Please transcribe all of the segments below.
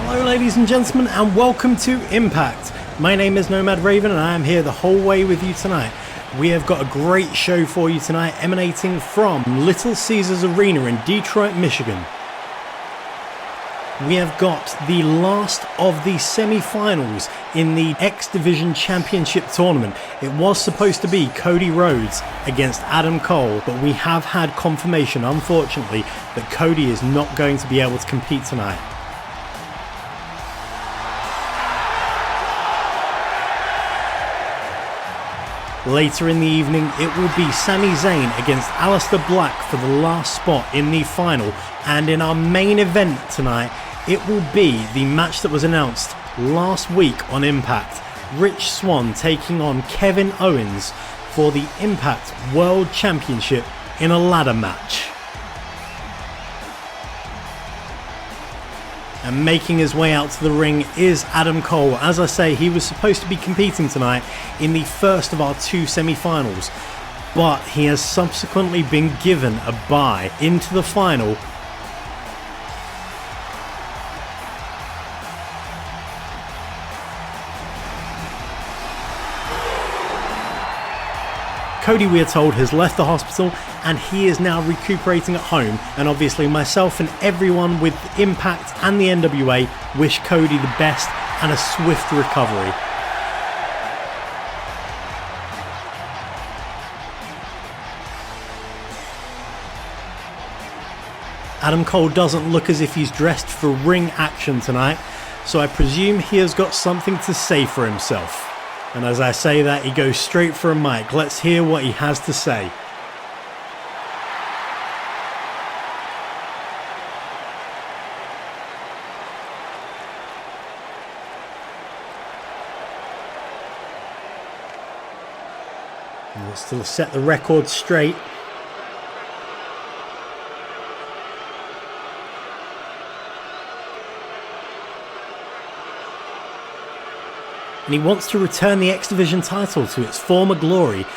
Hello ladies and gentlemen, and welcome to Impact. My name is Nomad Raven and I am here the whole way with you tonight. We have got a great show for you tonight, emanating from Little Caesars Arena in Detroit, Michigan. We have got the last of the semi-finals in the X Division Championship Tournament. It was supposed to be Cody Rhodes against Adam Cole, but we have had confirmation, unfortunately, that Cody is not going to be able to compete tonight. Later in the evening, it will be Sami Zayn against Aleister Black for the last spot in the final. And in our main event tonight, it will be the match that was announced last week on Impact. Rich Swann taking on Kevin Owens for the Impact World Championship in a ladder match. And making his way out to the ring is Adam Cole. As I say, he was supposed to be competing tonight in the first of our two semi-finals, but he has subsequently been given a bye into the final. Cody, we are told, has left the hospital and he is now recuperating at home, and obviously myself and everyone with Impact and the NWA wish Cody the best and a swift recovery. Adam Cole doesn't look as if he's dressed for ring action tonight, so I presume he has got something to say for himself. And as I say that, he goes straight for a mic. Let's hear what he has to say. And let's still set the record straight. And he wants to return the X Division title to its former glory.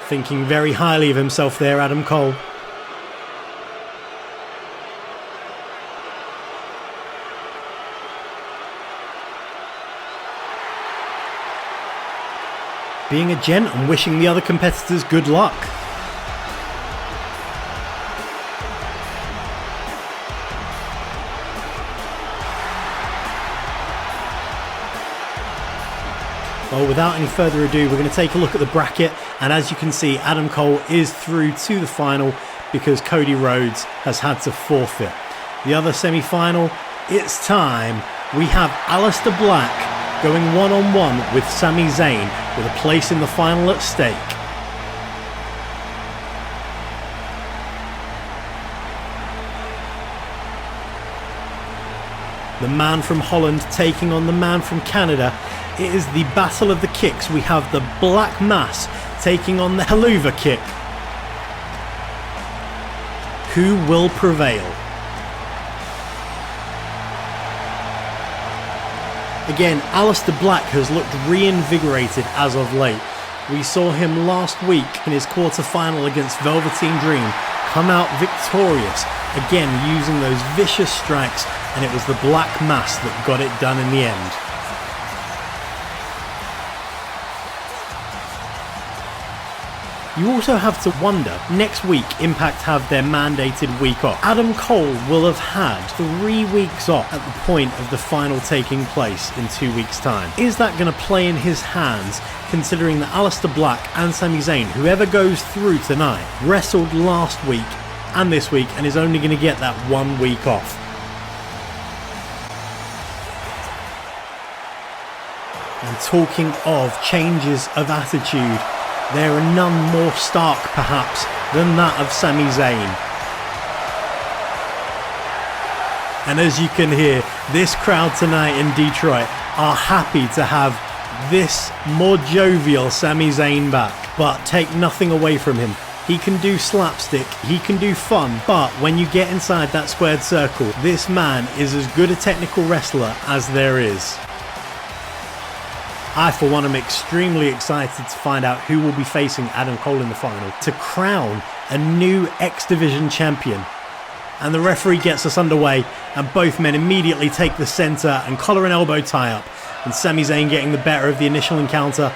Thinking very highly of himself there, Adam Cole. Being a gent and wishing the other competitors good luck. Well, without any further ado, we're going to take a look at the bracket, and as you can see, Adam Cole is through to the final because Cody Rhodes has had to forfeit. The other semi-final, it's time. We have Aleister Black going one-on-one with Sami Zayn with a place in the final at stake. The man from Holland taking on the man from Canada. It is the battle of the kicks. We have the Black Mass taking on the Helluva Kick. Who will prevail? Again, Aleister Black has looked reinvigorated as of late. We saw him last week in his quarter-final against Velveteen Dream come out victorious, again using those vicious strikes, and it was the Black Mass that got it done in the end. You also have to wonder, next week Impact have their mandated week off. Adam Cole will have had 3 weeks off at the point of the final taking place in 2 weeks' time. Is that going to play in his hands, considering that Aleister Black and Sami Zayn, whoever goes through tonight, wrestled last week and this week and is only going to get that 1 week off? And talking of changes of attitude, there are none more stark, perhaps, than that of Sami Zayn. And as you can hear, this crowd tonight in Detroit are happy to have this more jovial Sami Zayn back. But take nothing away from him. He can do slapstick, he can do fun, but when you get inside that squared circle, this man is as good a technical wrestler as there is. I, for one, am extremely excited to find out who will be facing Adam Cole in the final to crown a new X Division champion. And the referee gets us underway, and both men immediately take the center and collar and elbow tie up, and Sami Zayn getting the better of the initial encounter.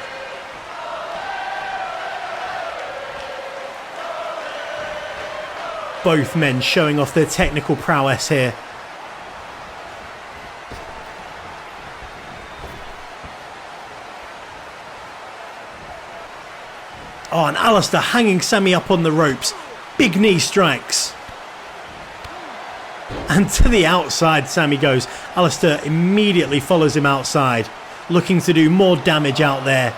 Both men showing off their technical prowess here. Oh, and Alistair hanging Sami up on the ropes. Big knee strikes. And to the outside Sami goes. Alistair immediately follows him outside, looking to do more damage out there.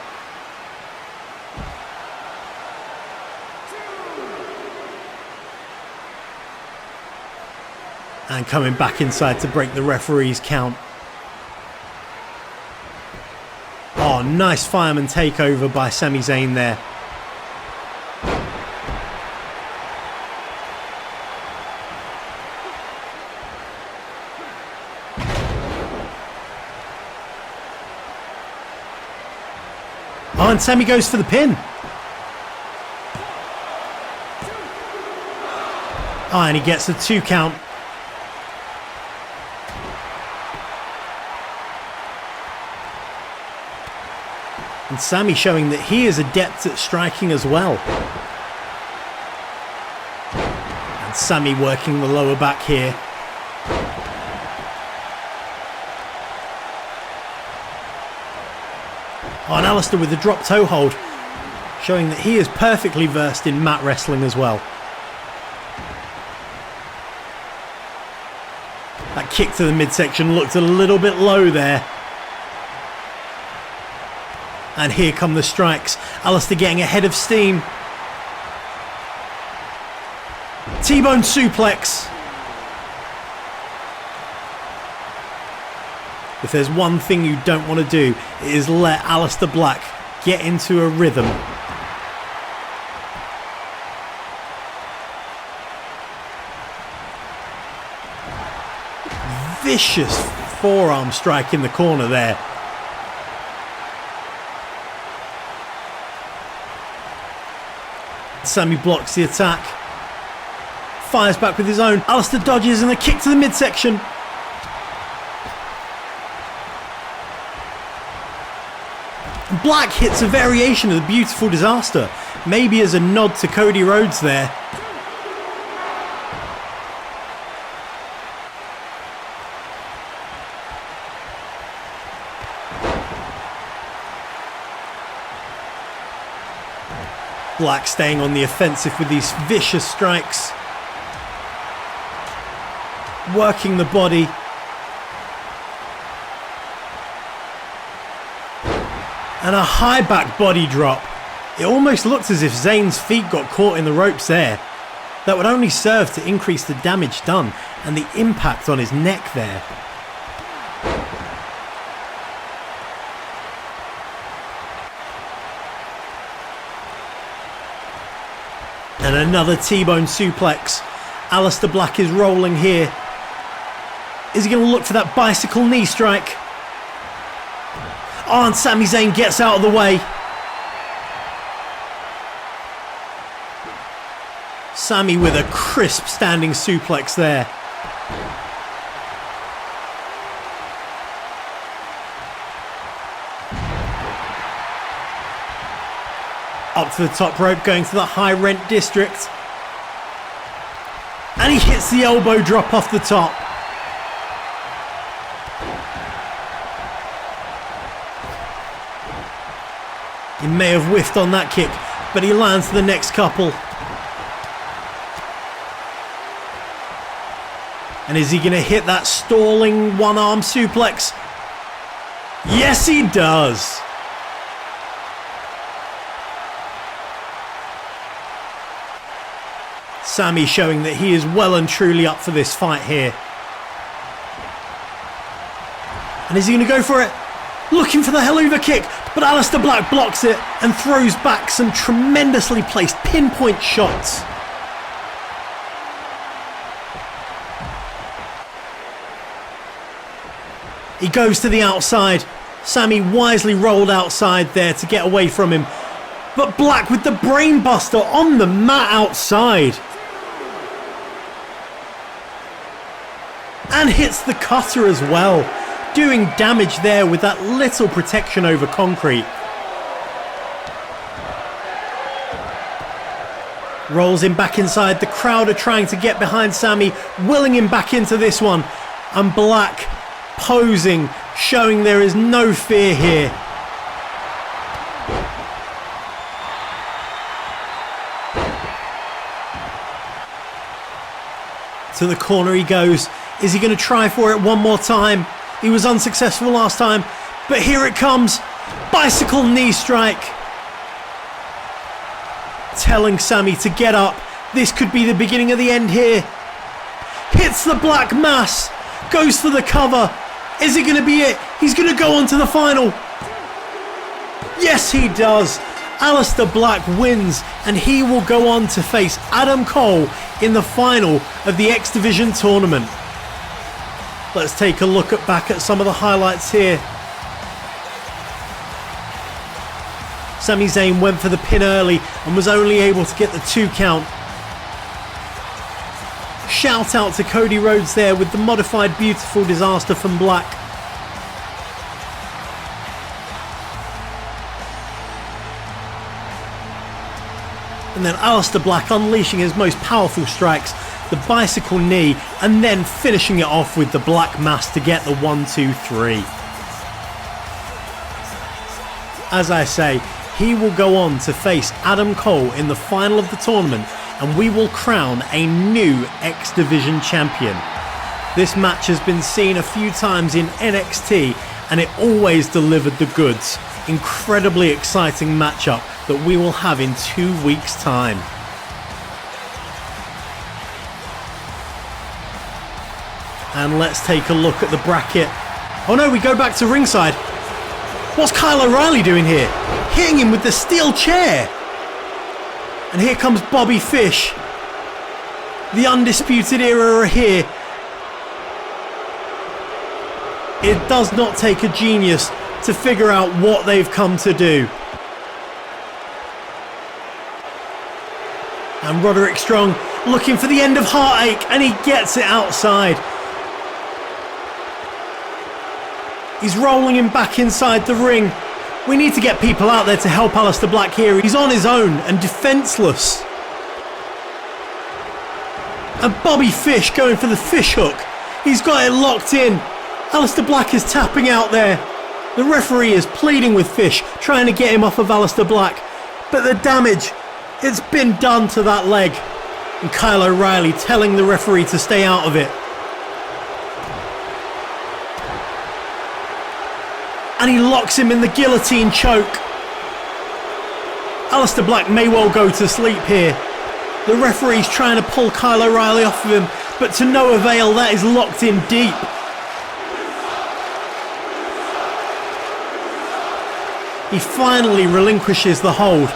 And coming back inside to break the referee's count. Oh, nice fireman takeover by Sami Zayn there. Oh, and Sami goes for the pin. Oh, and he gets a 2 count. And Sami showing that he is adept at striking as well. And Sami working the lower back here. Oh, and Alistair with the drop toe hold, showing that he is perfectly versed in mat wrestling as well. That kick to the midsection looked a little bit low there. And here come the strikes. Alistair getting ahead of steam. T-bone suplex. If there's one thing you don't want to do, it is let Alistair Black get into a rhythm. Vicious forearm strike in the corner there. Sami blocks the attack. Fires back with his own. Alistair dodges and a kick to the midsection. Black hits a variation of the Beautiful Disaster, maybe as a nod to Cody Rhodes there. Black staying on the offensive with these vicious strikes. Working the body. And a high back body drop. It almost looked as if Zayn's feet got caught in the ropes there. That would only serve to increase the damage done and the impact on his neck there. And another T-bone suplex. Alistair Black is rolling here. Is he going to look for that bicycle knee strike? Oh, and Sami Zayn gets out of the way. Sami with a crisp standing suplex there. Up to the top rope, going to the high rent district. And he hits the elbow drop off the top. He may have whiffed on that kick, but he lands the next couple. And is he going to hit that stalling one-arm suplex? Yes, he does. Sami showing that he is well and truly up for this fight here. And is he going to go for it? Looking for the Helluva kick, but Alistair Black blocks it and throws back some tremendously placed pinpoint shots. He goes to the outside. Sami wisely rolled outside there to get away from him. But Black with the brainbuster on the mat outside. And hits the cutter as well, doing damage there with that little protection over concrete. Rolls him back inside. The crowd are trying to get behind Sami, willing him back into this one. And Black posing, showing there is no fear here. To the corner he goes. Is he going to try for it one more time? He was unsuccessful last time, but here it comes. Bicycle knee strike. Telling Sami to get up. This could be the beginning of the end here. Hits the Black mass. Goes for the cover. Is it going to be it? He's going to go on to the final. Yes, he does. Aleister Black wins, and he will go on to face Adam Cole in the final of the X Division tournament. Let's take a look back at some of the highlights here. Sami Zayn went for the pin early and was only able to get the 2 count. Shout out to Cody Rhodes there with the modified beautiful disaster from Black. And then Aleister Black unleashing his most powerful strikes, the bicycle knee, and then finishing it off with the Black mass to get the 1-2-3. As I say, he will go on to face Adam Cole in the final of the tournament, and we will crown a new X Division champion. This match has been seen a few times in NXT, and it always delivered the goods. Incredibly exciting matchup that we will have in 2 weeks' time. And let's take a look at the bracket. Oh no, we go back to ringside. What's Kyle O'Reilly doing here? Hitting him with the steel chair. And here comes Bobby Fish. The Undisputed Era are here. It does not take a genius to figure out what they've come to do. And Roderick Strong looking for the end of Heartache, and he gets it outside. He's rolling him back inside the ring. We need to get people out there to help Aleister Black here. He's on his own and defenseless. And Bobby Fish going for the fish hook. He's got it locked in. Aleister Black is tapping out there. The referee is pleading with Fish, trying to get him off of Aleister Black. But the damage, it's been done to that leg. And Kyle O'Reilly telling the referee to stay out of it. And he locks him in the guillotine choke. Aleister Black may well go to sleep here. The referee's trying to pull Kyle O'Reilly off of him, but to no avail. That is locked in deep. He finally relinquishes the hold.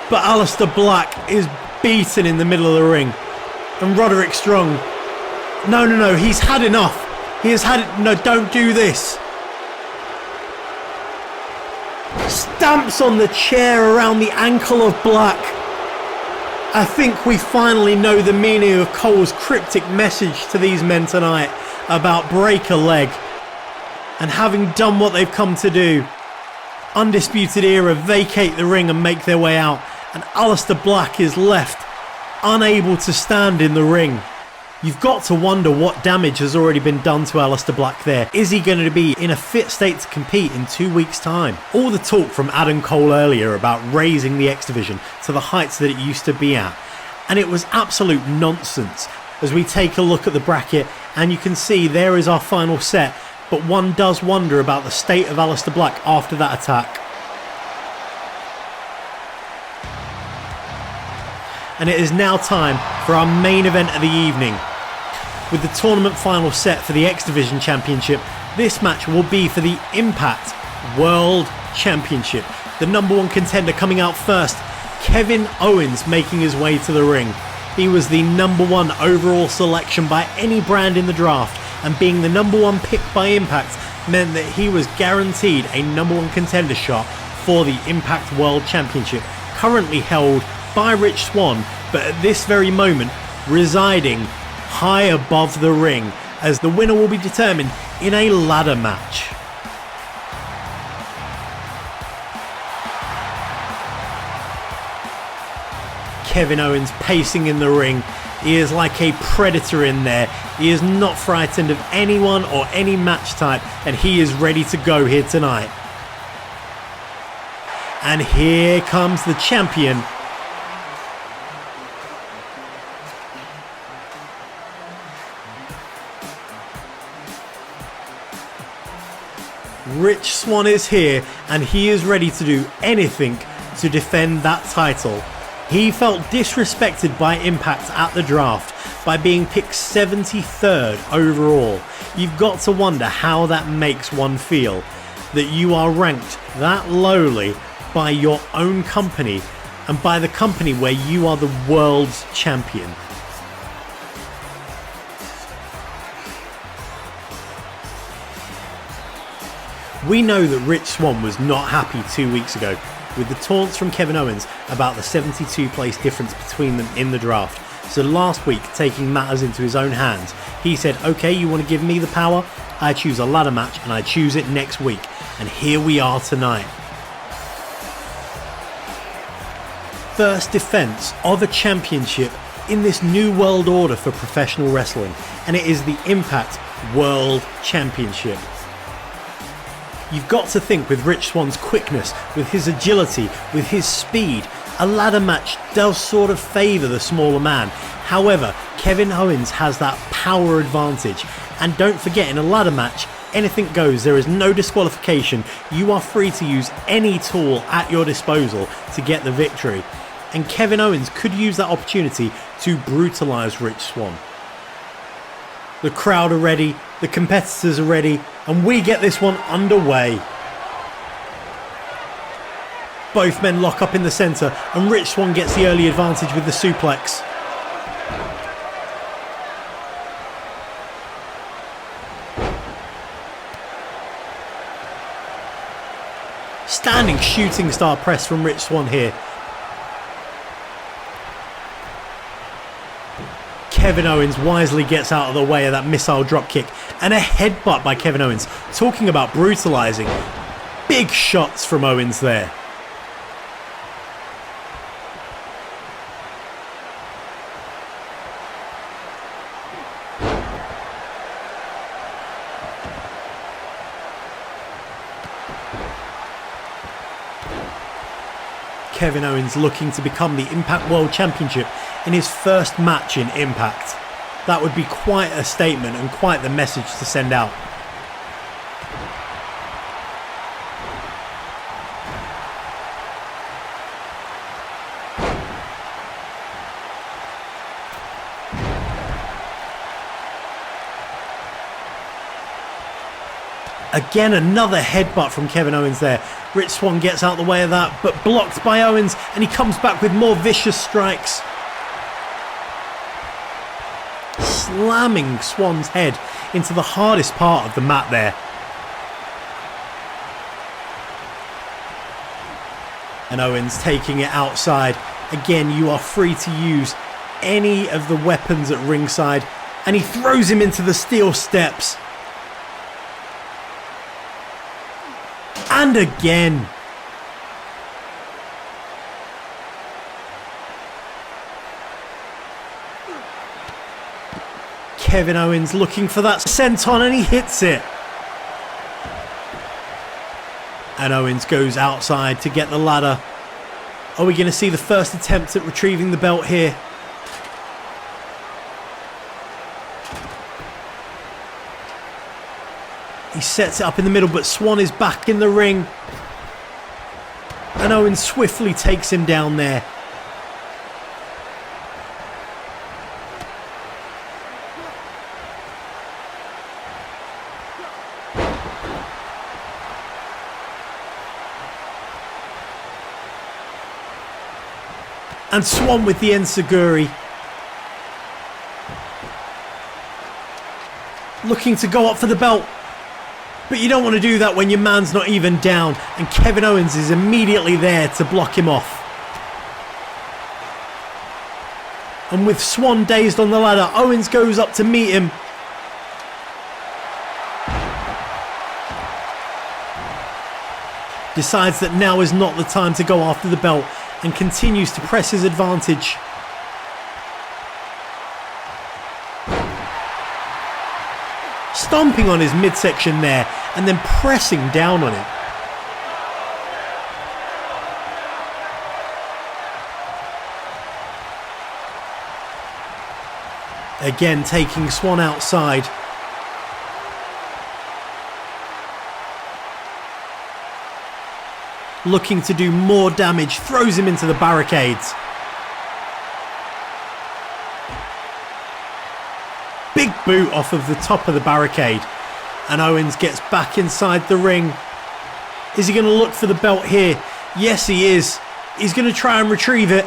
But Aleister Black is beaten in the middle of the ring. And Roderick Strong. No, he's had enough. He has had it. No, don't do this. Stamps on the chair around the ankle of Black. I think we finally know the meaning of Cole's cryptic message to these men tonight about break a leg. And having done what they've come to do, Undisputed Era vacate the ring and make their way out, and Aleister Black is left unable to stand in the ring. You've got to wonder what damage has already been done to Aleister Black there. Is he going to be in a fit state to compete in 2 weeks' time? All the talk from Adam Cole earlier about raising the X Division to the heights that it used to be at, and it was absolute nonsense. As we take a look at the bracket, and you can see there is our final set, but one does wonder about the state of Aleister Black after that attack. And it is now time for our main event of the evening. With the tournament final set for the X Division Championship, this match will be for the Impact World Championship. The number one contender coming out first, Kevin Owens, making his way to the ring. He was the number one overall selection by any brand in the draft, and being the number one pick by Impact meant that he was guaranteed a #1 contender shot for the Impact World Championship, currently held by Rich Swann, but at this very moment residing high above the ring, as the winner will be determined in a ladder match. Kevin Owens pacing in the ring. He is like a predator in there. He is not frightened of anyone or any match type, and he is ready to go here tonight. And here comes the champion. Rich Swann is here, and he is ready to do anything to defend that title. He felt disrespected by Impact at the draft by being picked 73rd overall. You've got to wonder how that makes one feel, that you are ranked that lowly by your own company and by the company where you are the world's champion. We know that Rich Swann was not happy 2 weeks ago with the taunts from Kevin Owens about the 72 place difference between them in the draft. So last week, taking matters into his own hands, he said, okay, you want to give me the power? I choose a ladder match and I choose it next week. And here we are tonight. First defense of a championship in this new world order for professional wrestling, and it is the Impact World Championship. You've got to think, with Rich Swann's quickness, with his agility, with his speed, a ladder match does sort of favour the smaller man. However, Kevin Owens has that power advantage, and don't forget, in a ladder match, anything goes. There is no disqualification. You are free to use any tool at your disposal to get the victory, and Kevin Owens could use that opportunity to brutalise Rich Swann. The crowd are ready, the competitors are ready, and we get this one underway. Both men lock up in the centre, and Rich Swann gets the early advantage with the suplex. Standing shooting star press from Rich Swann here. Kevin Owens wisely gets out of the way of that missile dropkick, and a headbutt by Kevin Owens. Talking about brutalising. Big shots from Owens there. Kevin Owens looking to become the Impact World Championship in his first match in Impact. That would be quite a statement and quite the message to send out. Again, another headbutt from Kevin Owens there. Rich Swann gets out the way of that, but blocked by Owens, and he comes back with more vicious strikes. Slamming Swann's head into the hardest part of the mat there. And Owens taking it outside. Again, you are free to use any of the weapons at ringside, and he throws him into the steel steps. And again. Kevin Owens looking for that senton, and he hits it. And Owens goes outside to get the ladder. Are we going to see the first attempt at retrieving the belt here? He sets it up in the middle, but Swann is back in the ring. And Owens swiftly takes him down there. And Swann with the enziguri. Looking to go up for the belt. But you don't want to do that when your man's not even down, and Kevin Owens is immediately there to block him off. And with Swan dazed on the ladder, Owens goes up to meet him. Decides that now is not the time to go after the belt and continues to press his advantage. Stomping on his midsection there and then pressing down on it. Again taking Swan outside. Looking to do more damage, throws him into the barricades. Big boot off of the top of the barricade, and Owens gets back inside the ring. Is he going to look for the belt here? Yes, he is. He's going to try and retrieve it.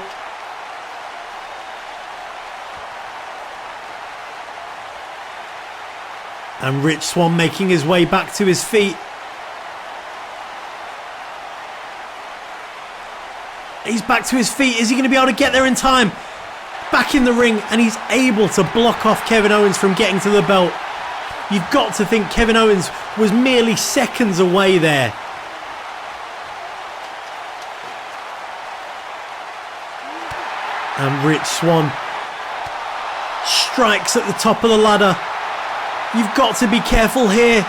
And Rich Swann making his way back to his feet. He's back to his feet. Is he going to be able to get there in time? Back in the ring, and he's able to block off Kevin Owens from getting to the belt. You've got to think Kevin Owens was merely seconds away there. And Rich Swann strikes at the top of the ladder. You've got to be careful here.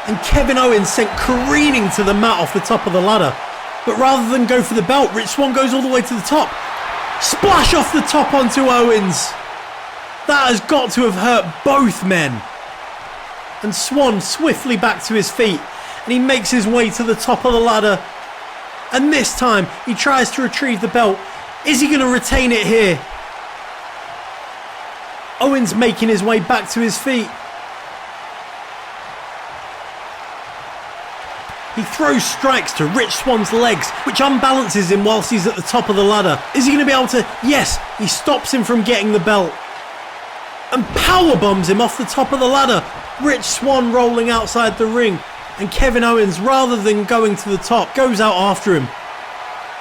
And Kevin Owens sent careening to the mat off the top of the ladder. But rather than go for the belt, Rich Swann goes all the way to the top. Splash off the top onto Owens. That has got to have hurt both men. And Swann swiftly back to his feet. And he makes his way to the top of the ladder. And this time, he tries to retrieve the belt. Is he going to retain it here? Owens making his way back to his feet. He throws strikes to Rich Swann's legs, which unbalances him whilst he's at the top of the ladder. Is he going to be able to? Yes, he stops him from getting the belt. And powerbombs him off the top of the ladder. Rich Swann rolling outside the ring. And Kevin Owens, rather than going to the top, goes out after him.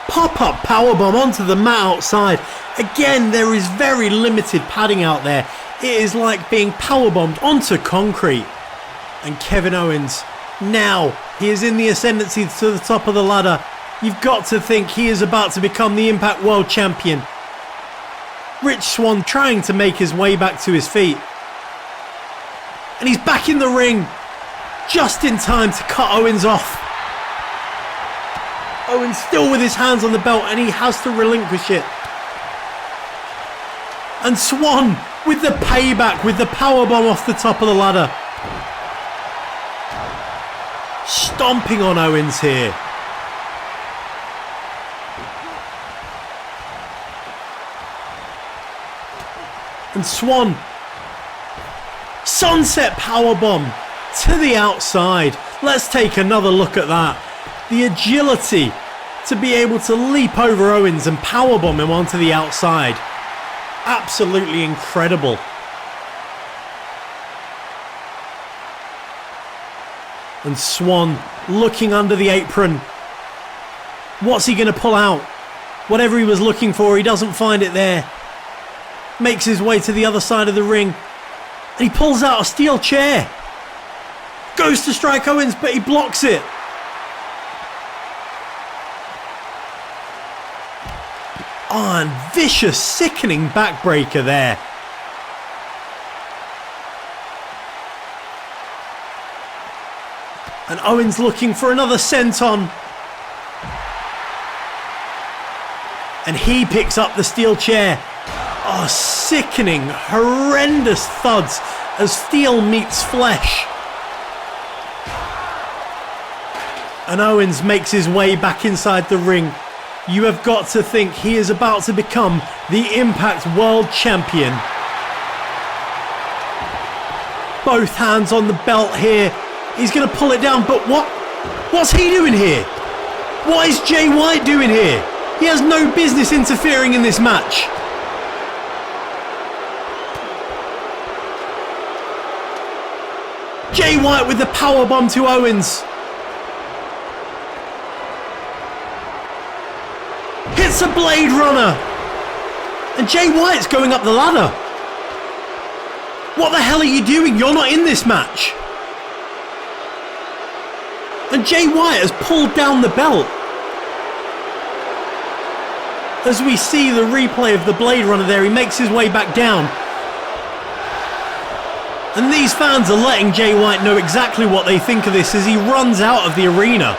Pop-up powerbomb onto the mat outside. Again, there is very limited padding out there. It is like being powerbombed onto concrete. And Kevin Owens, now he is in the ascendancy to the top of the ladder. You've got to think he is about to become the Impact World Champion. Rich Swann trying to make his way back to his feet. And he's back in the ring. Just in time to cut Owens off. Owens still with his hands on the belt, and he has to relinquish it. And Swann with the payback with the powerbomb off the top of the ladder. Stomping on Owens here. And Swann. Sunset powerbomb to the outside. Let's take another look at that. The agility to be able to leap over Owens and powerbomb him onto the outside. Absolutely incredible. And Swann looking under the apron. What's he going to pull out? Whatever he was looking for, he doesn't find it there. Makes his way to the other side of the ring. And he pulls out a steel chair. Goes to strike Owens, but he blocks it. Oh, and vicious, sickening backbreaker there. And Owens looking for another senton. And he picks up the steel chair. Oh, sickening, horrendous thuds as steel meets flesh. And Owens makes his way back inside the ring. You have got to think he is about to become the Impact World Champion. Both hands on the belt here. He's going to pull it down, but what's he doing here? What is Jay White doing here? He has no business interfering in this match. Jay White with the powerbomb to Owens. Hits a Blade Runner. And Jay White's going up the ladder. What the hell are you doing? You're not in this match. And Jay White has pulled down the belt. As we see the replay of the Blade Runner there, he makes his way back down. And these fans are letting Jay White know exactly what they think of this as he runs out of the arena.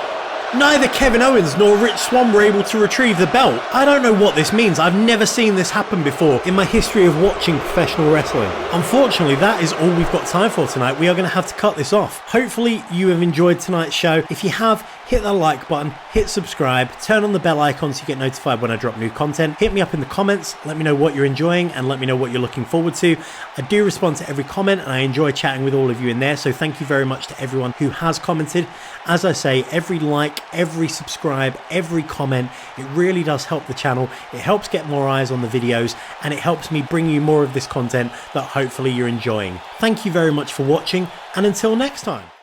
Neither Kevin Owens nor Rich Swann were able to retrieve the belt. I don't know what this means. I've never seen this happen before in my history of watching professional wrestling. Unfortunately, that is all we've got time for tonight. We are going to have to cut this off. Hopefully you have enjoyed tonight's show. If you have, hit that like button, hit subscribe, turn on the bell icon so you get notified when I drop new content. Hit me up in the comments, let me know what you're enjoying and let me know what you're looking forward to. I do respond to every comment and I enjoy chatting with all of you in there, so thank you very much to everyone who has commented. As I say, every like, every subscribe, every comment, it really does help the channel. It helps get more eyes on the videos and it helps me bring you more of this content that hopefully you're enjoying. Thank you very much for watching and until next time.